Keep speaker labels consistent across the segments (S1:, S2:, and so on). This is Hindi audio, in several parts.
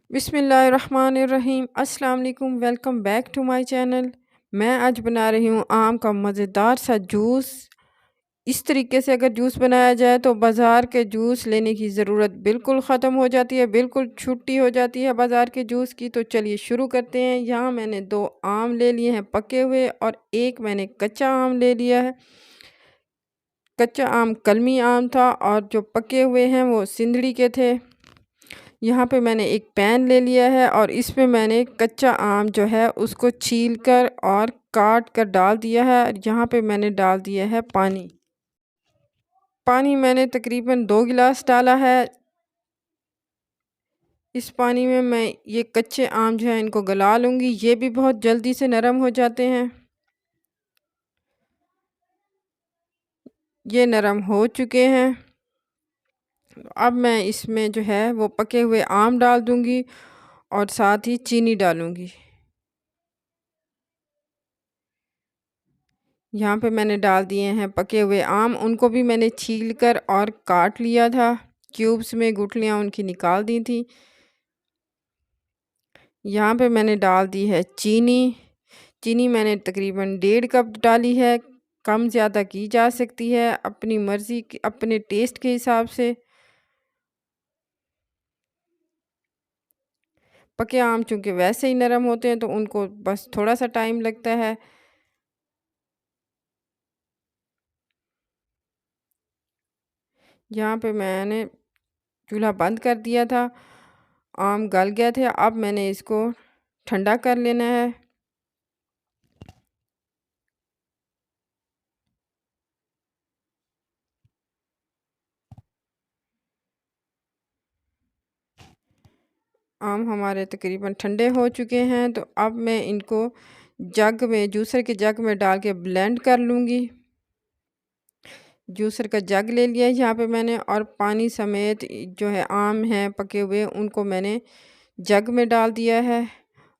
S1: बिस्मिल्लाहिर्रहमानिर्रहीम। अस्सलाम वालेकुम। Welcome back to my channel. मैं आज बना रही हूँ आम का मज़ेदार सा जूस। इस तरीके से अगर जूस बनाया जाए तो बाज़ार के जूस लेने की ज़रूरत बिल्कुल ख़त्म हो जाती है, बिल्कुल छुट्टी हो जाती है बाज़ार के जूस की। तो चलिए शुरू करते हैं। यहाँ मैंने 2 आम ले लिए हैं पके हुए और एक मैंने कच्चा आम ले लिया है। कच्चा आम कलमी आम था और जो पके हुए हैं वो सिंदड़ी के थे। यहाँ पे मैंने एक पैन ले लिया है और इसमें मैंने कच्चा आम जो है उसको छील कर और काट कर डाल दिया है। यहाँ पे मैंने डाल दिया है पानी। पानी मैंने तकरीबन 2 गिलास डाला है। इस पानी में मैं ये कच्चे आम जो है इनको गला लूँगी। ये भी बहुत जल्दी से नरम हो जाते हैं। ये नरम हो चुके हैं। अब मैं इसमें जो है वो पके हुए आम डाल दूँगी और साथ ही चीनी डालूँगी। यहाँ पे मैंने डाल दिए हैं पके हुए आम, उनको भी मैंने छील कर और काट लिया था। क्यूब्स में गुठलियाँ उनकी निकाल दी थी। यहाँ पे मैंने डाल दी है चीनी। चीनी मैंने तकरीबन 1.5 कप डाली है। कम ज़्यादा की जा सकती है अपनी मर्ज़ी की, अपने टेस्ट के हिसाब से। पके आम चूँकि वैसे ही नरम होते हैं तो उनको बस थोड़ा सा टाइम लगता है। यहाँ पे मैंने चूल्हा बंद कर दिया था। आम गल गए थे। अब मैंने इसको ठंडा कर लेना है। आम हमारे तकरीबन ठंडे हो चुके हैं तो अब मैं इनको जग में, जूसर के जग में डाल के ब्लेंड कर लूँगी। जूसर का जग ले लिया यहाँ पे मैंने और पानी समेत जो है आम हैं पके हुए उनको मैंने जग में डाल दिया है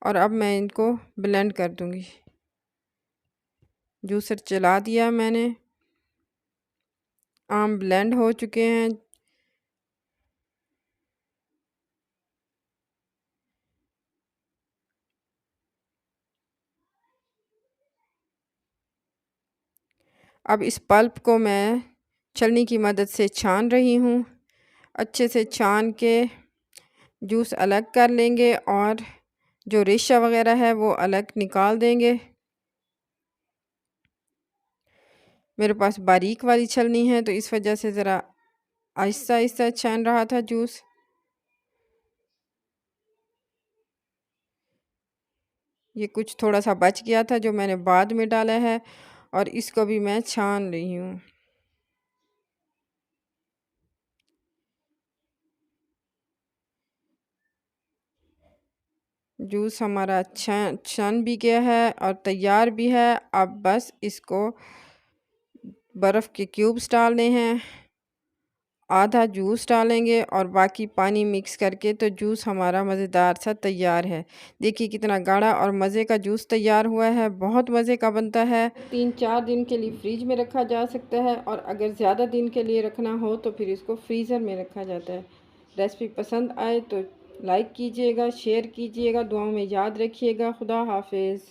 S1: और अब मैं इनको ब्लेंड कर दूँगी। जूसर चला दिया मैंने। आम ब्लेंड हो चुके हैं। अब इस पल्प को मैं छलनी की मदद से छान रही हूँ। अच्छे से छान के जूस अलग कर लेंगे और जो रेशा वगैरह है वो अलग निकाल देंगे। मेरे पास बारीक वाली छलनी है तो इस वजह से ज़रा आहिस्ता आहिस्ता छान रहा था जूस। ये कुछ थोड़ा सा बच गया था जो मैंने बाद में डाला है और इसको भी मैं छान रही हूँ। जूस हमारा छन भी गया है और तैयार भी है। अब बस इसको बर्फ़ के क्यूब्स डालने हैं। आधा जूस डालेंगे और बाकी पानी मिक्स करके तो जूस हमारा मज़ेदार सा तैयार है। देखिए कितना गाढ़ा और मज़े का जूस तैयार हुआ है। बहुत मज़े का बनता है। 3-4 दिन के लिए फ्रिज में रखा जा सकता है और अगर ज़्यादा दिन के लिए रखना हो तो फिर इसको फ्रीज़र में रखा जाता है। रेसिपी पसंद आए तो लाइक कीजिएगा, शेयर कीजिएगा, दुआओं में याद रखिएगा। खुदा हाफिज़।